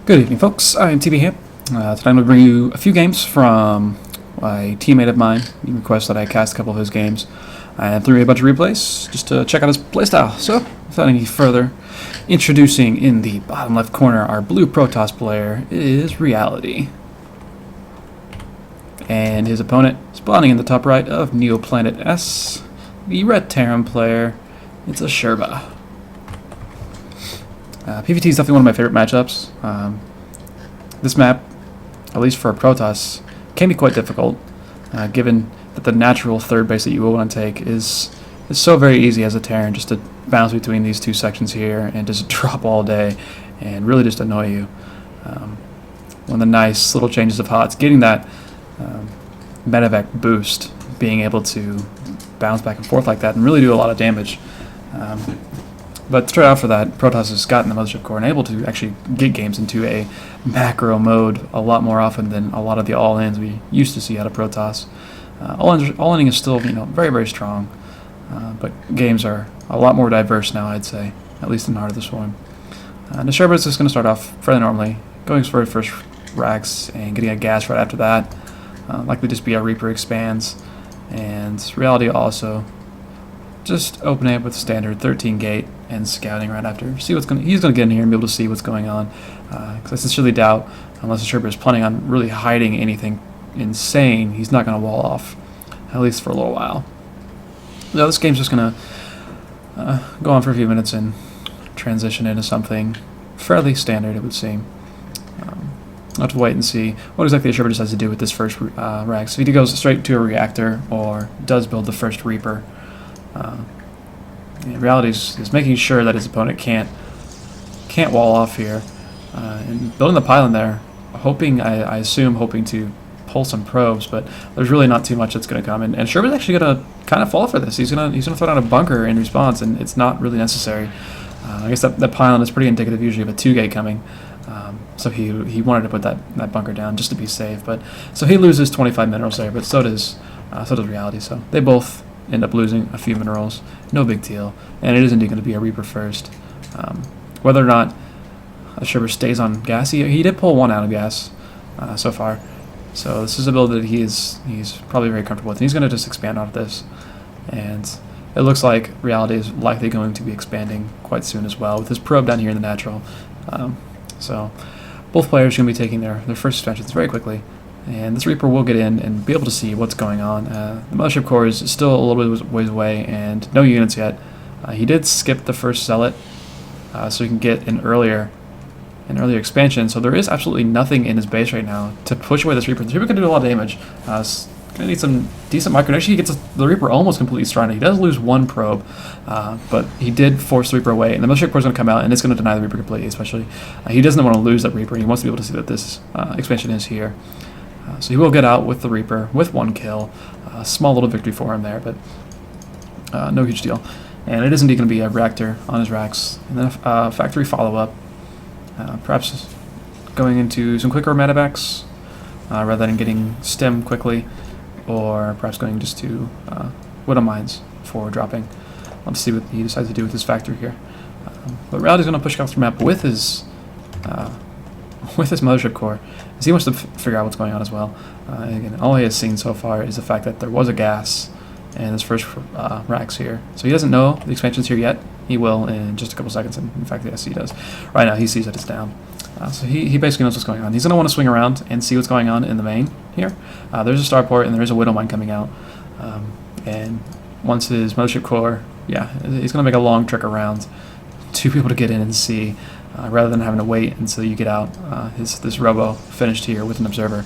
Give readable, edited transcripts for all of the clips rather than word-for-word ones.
Good evening, folks. I'm TB here. Today I'm going to bring you a few games from a teammate of mine. He requested that I cast a couple of his games and threw me a bunch of replays just to check out his playstyle. So, without any further, introducing in the bottom left corner, our blue Protoss player is Reality. And his opponent, spawning in the top right of Neoplanet S, the red Terran player, it's aSaHerBa. PvT is definitely one of my favorite matchups. This map, at least for a Protoss, can be quite difficult, given that the natural third base that you will want to take is so very easy as a Terran, just to bounce between these two sections here and just drop all day and really just annoy you. One of the nice little changes of HOTS, getting that medevac boost, being able to bounce back and forth like that and really do a lot of damage. But straight after that, Protoss has gotten the Mothership Core and able to actually get games into a macro mode a lot more often than a lot of the all-ins we used to see out of Protoss. All-inning is still, very, very strong, but games are a lot more diverse now, I'd say, at least in Heart of the Swarm. aSaHerBa is just going to start off fairly normally, going for his first racks and getting a gas right after that. Likely just be a Reaper expands, and Reality also just opening up with standard 13 gate and scouting right after. He's going to get in here and be able to see what's going on. Because I sincerely doubt, unless aSaHerBa is planning on really hiding anything insane, he's not going to wall off, at least for a little while. Now this game's just going to go on for a few minutes and transition into something fairly standard, it would seem. I'll have to wait and see what exactly aSaHerBa decides to do with this first rack. So if he goes straight to a reactor or does build the first Reaper, Reality is making sure that his opponent can't wall off here, and building the pylon there, I assume hoping to pull some probes, but there's really not too much that's going to come. And aSaHerBa's actually going to kind of fall for this. He's gonna throw down a bunker in response, and it's not really necessary. I guess that pylon is pretty indicative usually of a 2-gate coming. So he wanted to put that bunker down just to be safe. But so he loses 25 minerals there, but so does Reality. So they both end up losing a few minerals, no big deal, and it is indeed going to be a Reaper first. Whether or not aSaHerBa stays on gas, he did pull one out of gas so far, so this is a build that he's probably very comfortable with, and he's going to just expand off this, and it looks like Reality is likely going to be expanding quite soon as well, with his probe down here in the natural. So both players are going to be taking their first expansions very quickly. And this Reaper will get in and be able to see what's going on. The Mothership Core is still a little bit ways away and no units yet. He did skip the first Zealot, so he can get an earlier expansion. So there is absolutely nothing in his base right now to push away this Reaper. The Reaper can do a lot of damage. Gonna need some decent micro. Actually, he gets the Reaper almost completely surrounded. He does lose one probe, but he did force the Reaper away, and the Mothership Core is going to come out, and it's going to deny the Reaper completely. Especially, he doesn't want to lose that Reaper. He wants to be able to see that this expansion is here. So he will get out with the Reaper with 1 kill. A small little victory for him there, but no huge deal. And it is indeed going to be a reactor on his racks, and then a factory follow-up. Perhaps going into some quicker medevacs rather than getting stem quickly, or perhaps going just to widow mines for dropping. Let's see what he decides to do with his factory here. But Reality's going to push across the map with his Mothership Core, as he wants to figure out what's going on as well. Again, all he has seen so far is the fact that there was a gas in his first racks here. So he doesn't know the expansion's here yet. He will in just a couple seconds, and in fact, yes, he does. Right now, he sees that it's down. So he basically knows what's going on. He's going to want to swing around and see what's going on in the main here. There's a starport, and there is a widow mine coming out. And once his Mothership Core, he's going to make a long trek around to be able to get in and see, rather than having to wait until you get out. This robo finished here with an observer.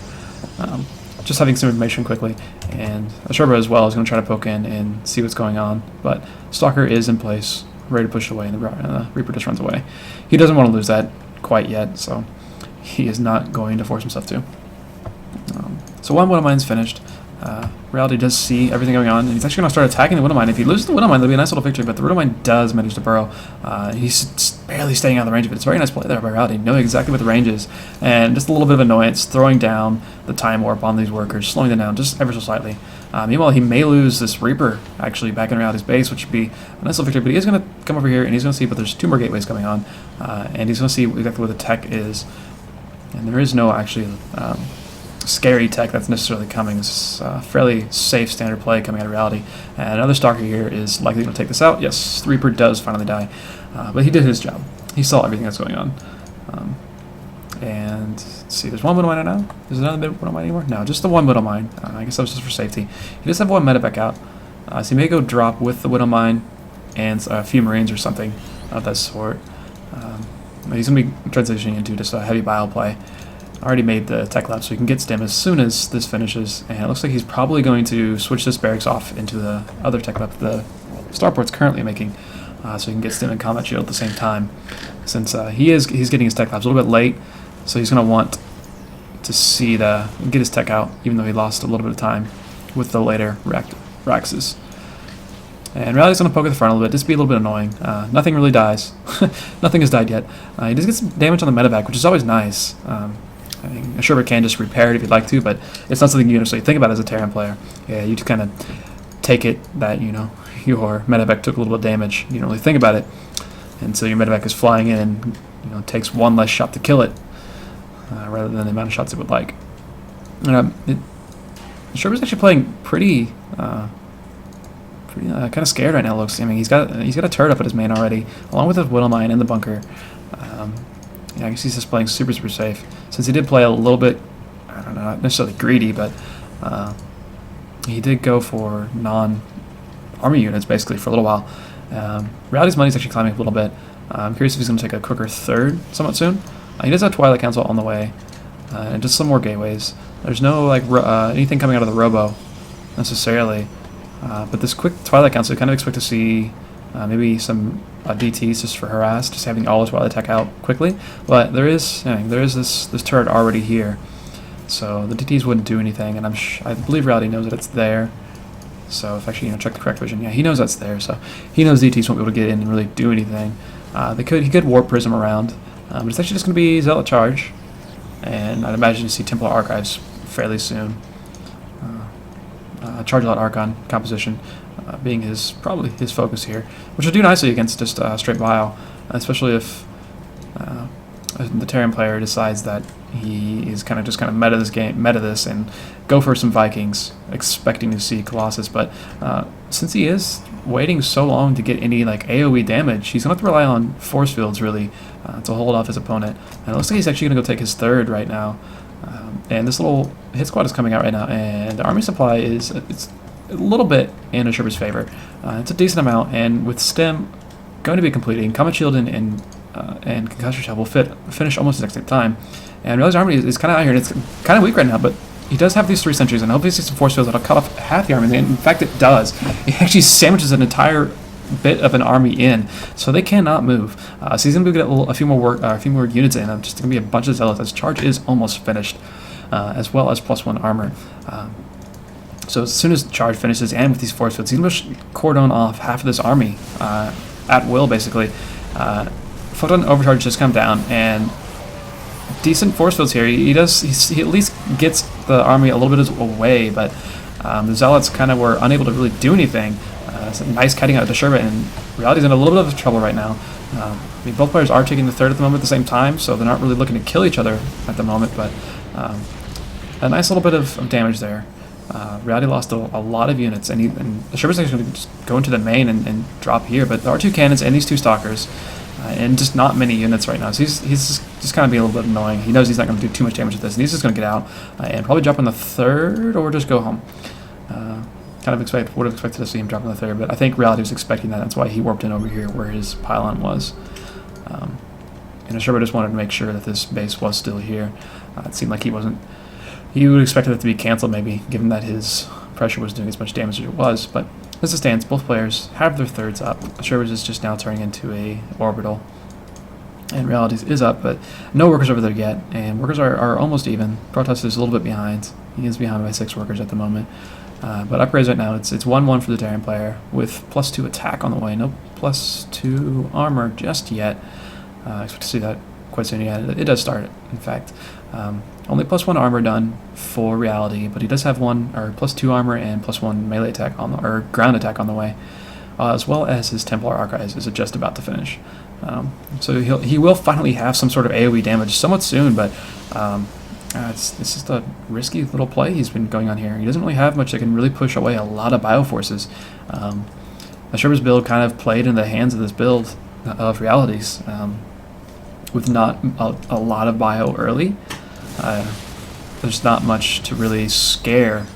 Just having some information quickly, and aSaHerBa as well is going to try to poke in and see what's going on, but Stalker is in place, ready to push away, and the Reaper just runs away. He doesn't want to lose that quite yet, so he is not going to force himself to. So one widow mine's finished. Reality does see everything going on, and he's actually going to start attacking the widow mine. If he loses the widow mine, that'll be a nice little victory, but the widow mine does manage to burrow. He's barely staying out of the range of it. It's a very nice play there by Reality, knowing exactly what the range is, and just a little bit of annoyance, throwing down the time warp on these workers, slowing them down just ever so slightly. Meanwhile, he may lose this Reaper actually back in Reality's base, which would be a nice little victory, but he is going to come over here, and he's going to see, but there's 2 more gateways coming on, and he's going to see exactly where the tech is. And there is no actually scary tech that's necessarily coming. It's fairly safe standard play coming out of reality. And another Stalker here is likely going to take this out. Yes, the Reaper does finally die. But he did his job. He saw everything that's going on. And let's see, there's one Widow Mine now? Is there another Widow Mine anymore? No, just the one Widow Mine. I guess that was just for safety. He does have one Medevac out. So he may go drop with the Widow Mine and a few Marines or something of that sort. He's going to be transitioning into just a heavy bio play. Already made the tech lab so he can get stim as soon as this finishes. And it looks like he's probably going to switch this barracks off into the other tech lab the starport's currently making. So he can get stim and combat shield at the same time. Since he's getting his tech labs a little bit late, so he's going to want to get his tech out, even though he lost a little bit of time with the later Raxes. And Reality's going to poke at the front a little bit, just be a little bit annoying. Nothing really dies. Nothing has died yet. He does get some damage on the medevac, which is always nice. I mean, aSaHerBa can just repair it if you'd like to, but it's not something you necessarily think about as a Terran player. Yeah, you just kind of take it that, your medevac took a little bit of damage. You don't really think about it. And so your medevac is flying in and, takes one less shot to kill it, rather than the amount of shots it would like. aSaHerBa's actually playing pretty kind of scared right now. It looks. I mean, he's got a turret up at his main already, along with his Widow Mine in the bunker. I guess he's just playing super safe. Since he did play a little bit, I don't know, not necessarily greedy, but he did go for non-army units basically for a little while. Reality's money's actually climbing up a little bit. I'm curious if he's going to take a quicker third somewhat soon. He does have Twilight Council on the way, and just some more gateways. There's no anything coming out of the Robo necessarily. But this quick Twilight Council, you kind of expect to see maybe some DTs just for harass, just having all the Twilight tech out quickly. But there is this turret already here, so the DTs wouldn't do anything. And I believe Reality knows that it's there. So if actually check the correct vision, yeah, he knows that's there. So he knows DTs won't be able to get in and really do anything. He could warp Prism around, but it's actually just going to be Zealot Charge, and I'd imagine you see Templar Archives fairly soon. Charge Lot Archon composition being probably his focus here, which will do nicely against just straight bio, especially if the Terran player decides that he is kind of meta this, and go for some Vikings, expecting to see Colossus. But since he is waiting so long to get any AoE damage, he's gonna have to rely on force fields really to hold off his opponent. And it looks like he's actually gonna go take his third right now. And this little hit squad is coming out right now, and the army supply it's a little bit in aSaHerBa's favor. It's a decent amount, and with stim going to be completing, Comet Shield and Concussor Shell will finish almost at the same time. And Reality's army is kind of out here, and it's kind of weak right now, but he does have these 3 sentries, and hopefully he sees some force fields that'll cut off half the army. In fact, it does. It actually sandwiches an entire bit of an army in, so they cannot move. So he's gonna get a few more units in. Just gonna be a bunch of zealots. His charge is almost finished, as well as +1 armor. So as soon as the charge finishes, and with these force fields, he's gonna cordon off half of this army at will, basically. Photon overcharge just come down, and decent force fields here. He at least gets the army a little bit away, but the zealots kind of were unable to really do anything. It's a nice kiting out of aSaHerBa, and Reality's in a little bit of trouble right now. I mean, both players are taking the third at the moment at the same time, so they're not really looking to kill each other at the moment, but a nice little bit of damage there. Reality lost a lot of units, and aSaHerBa's actually going to just go into the main and drop here, but there are 2 cannons and these 2 stalkers, and just not many units right now, so he's just kind of being a little bit annoying. He knows he's not going to do too much damage with this, and he's just going to get out and probably drop on the third or just go home. Would have expected to see him drop on the third, but I think Reality was expecting that. That's why he warped in over here where his pylon was. And aSaHerBa just wanted to make sure that this base was still here. It seemed like he wasn't. He would have expected it to be canceled, maybe, given that his pressure was doing as much damage as it was. But as it stands, both players have their thirds up. aSaHerBa is just now turning into a orbital, and Reality is up, but no workers over there yet. And workers are almost even. Protoss is a little bit behind. He is behind by 6 workers at the moment. But upgrades right now, it's 1-1 for the Terran player, with +2 attack on the way. No +2 armor just yet. I expect to see that quite soon. Yeah, it does start, in fact. Only +1 armor done for Reality, but he does have +2 armor and +1 melee attack or ground attack on the way, as well as his Templar Archives is just about to finish. So he will finally have some sort of AoE damage somewhat soon, but It's just a risky little play he's been going on here. He doesn't really have much that can really push away a lot of bioforces. aSaHerBa's build kind of played in the hands of this build of realities, with not a lot of bio early. There's not much to really scare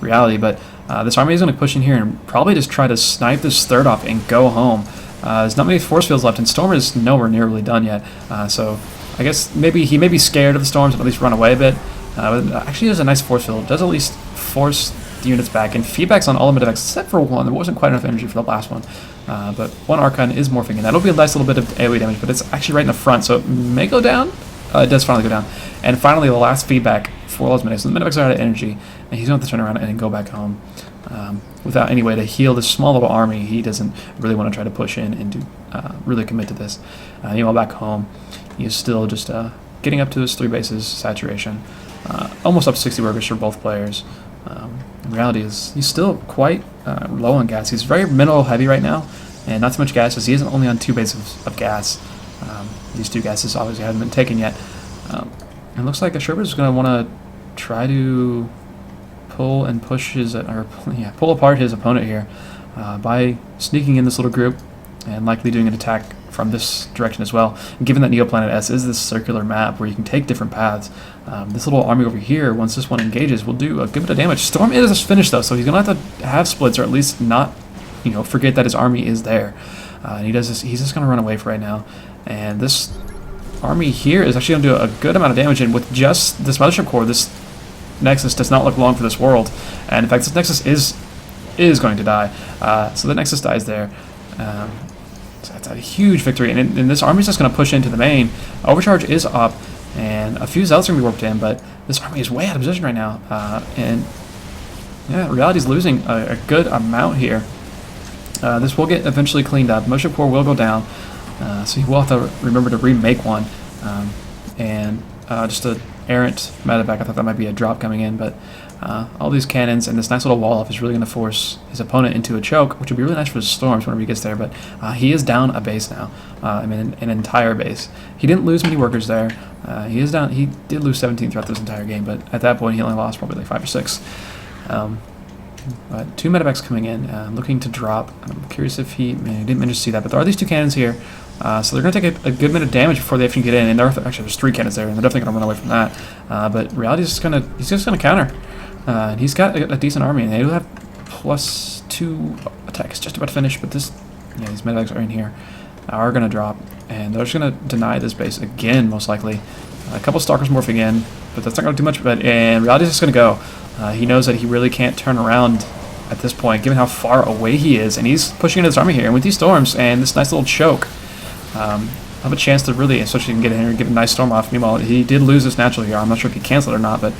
reality, but this army is going to push in here and probably just try to snipe this third off and go home. There's not many force fields left, and Storm is nowhere near really done yet, so I guess maybe he may be scared of the storms, but at least run away a bit. But actually, there's a nice force field. It does at least force the units back, and feedbacks on all of them except for one. There wasn't quite enough energy for the last one, but one Archon is morphing in. That'll be a nice little bit of AoE damage, but it's actually right in the front, so it may go down. It does finally go down. And finally, the last feedback for all those Medics. So the Medics are out of energy, and he's going to have to turn around and go back home. Without any way to heal this small little army, he doesn't really want to try to push in and do really commit to this. Meanwhile, back home, he is still just getting up to his 3 bases saturation, almost up to 60 workers for both players. In reality, he's still quite low on gas. He's very mineral heavy right now, and not so much gas as he isn't only on 2 bases of gas. These 2 gases obviously haven't been taken yet. It looks like aSaHerBa is going to want to try to pull and push pull apart his opponent here by sneaking in this little group and likely doing an attack from this direction as well. And given that Neoplanet S is this circular map where you can take different paths, this little army over here, once this one engages, will do a good bit of damage. Storm is finished though, so he's going to have to have splits, or at least not, forget that his army is there. And he does this. He's just going to run away for right now. And this army here is actually going to do a good amount of damage, and with just this Mothership Core, this Nexus does not look long for this world. And in fact, this Nexus is going to die. So the Nexus dies there. So that's a huge victory, and this army is just going to push into the main. Overcharge is up, and a few Zealots are going to be warped in, but this army is way out of position right now. And yeah, Reality's losing a good amount here. This will get eventually cleaned up. Mothership Core will go down, so you will have to remember to remake one. And just an errant medevac. I thought that might be a drop coming in, but all these cannons and this nice little wall off is really going to force his opponent into a choke, which would be really nice for his Storms whenever he gets there. But he is down a base now. I mean, an entire base. He didn't lose many workers there. He is down. He did lose 17 throughout this entire game, but at that point he only lost probably like 5 or 6. But 2 medevacs coming in, looking to drop. I'm curious if he didn't manage to see that, but there are these 2 cannons here. So they're going to take a good bit of damage before they actually get in. And actually, there's 3 cannons there, and they're definitely going to run away from that. But Reality's just going to counter. And he's got a decent army, and they do have +2 attacks just about to finish. But these medevacs are in here, are going to drop, and they're just going to deny this base again, most likely. A couple Stalkers morphing in, but that's not going to do much. And Reality's just going to go. He knows that he really can't turn around at this point, given how far away he is, and he's pushing into this army here. And with these storms and this nice little choke, have a chance to really, especially get in here and get a nice storm off. Meanwhile, he did lose this natural here. I'm not sure if he canceled it or not, but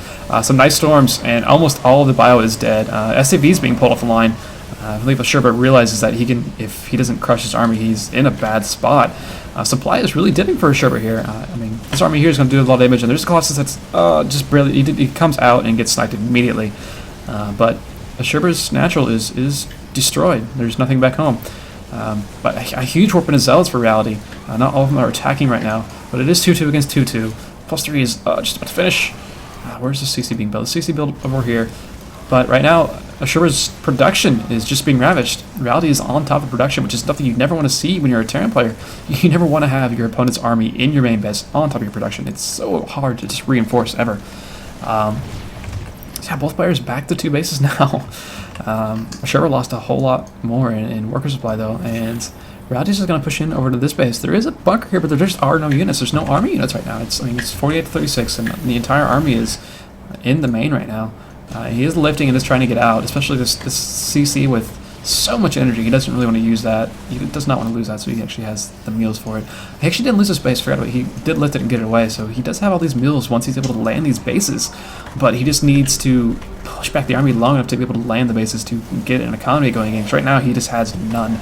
some nice storms, and almost all of the bio is dead. SAV is being pulled off the line. I believe aSaHerBa realizes that if he doesn't crush his army, he's in a bad spot. Supply is really dipping for aSaHerBa here. I mean, this army here is going to do a lot of damage, and there's a Colossus that's just barely. He comes out and gets sniped immediately. But aSaHerBa's natural is destroyed. There's nothing back home. But a huge warp in his Zealots for Reality. Not all of them are attacking right now, but it is 2-2 against 2-2. +3 is just about to finish. Where's the CC being built? The CC built over here. But right now, aSaHerBa's production is just being ravaged. Reality is on top of production, which is something you never want to see when you're a Terran player. You never want to have your opponent's army in your main base on top of your production. It's so hard to just reinforce ever. Yeah, both players back to 2 bases now. aSaHerBa lost a whole lot more in worker supply though, and Reality's just going to push in over to this base. There is a bunker here, but there just are no units. There's no army units right now. It's 48 to 36, and the entire army is in the main right now. He is lifting and is trying to get out, especially this CC with so much energy. He doesn't really want to use that. He does not want to lose that, so he actually has the meals for it. He actually didn't lose his base, forgot about it. He did lift it and get it away, so he does have all these meals once he's able to land these bases. But he just needs to push back the army long enough to be able to land the bases to get an economy going in. Right now, he just has none.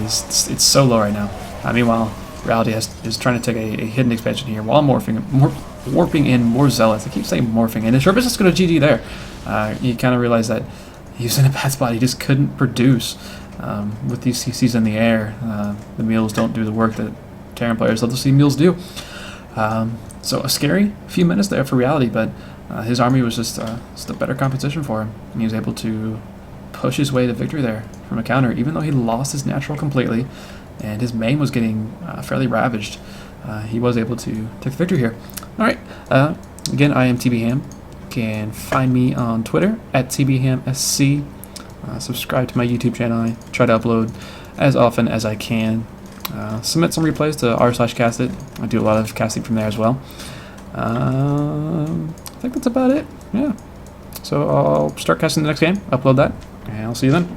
It's so low right now. Meanwhile, Reality is trying to take a hidden expansion here while warping in more Zealots. I keep saying morphing, and aSaHerBa's just going to GG there. You kind of realize that he was in a bad spot. He just couldn't produce with these CCs in the air. The meals don't do the work that Terran players love to see meals do. So a scary few minutes there for Reality, but his army was just a better competition for him. And he was able to push his way to victory there from a counter, even though he lost his natural completely, and his main was getting fairly ravaged. He was able to take the victory here. All right. Again, I am tbham. You can find me on Twitter at tbhamsc. Subscribe to my YouTube channel. I try to upload as often as I can. Submit some replays to r/castit. I do a lot of casting from there as well. I think that's about it. Yeah. So I'll start casting the next game, upload that, and I'll see you then.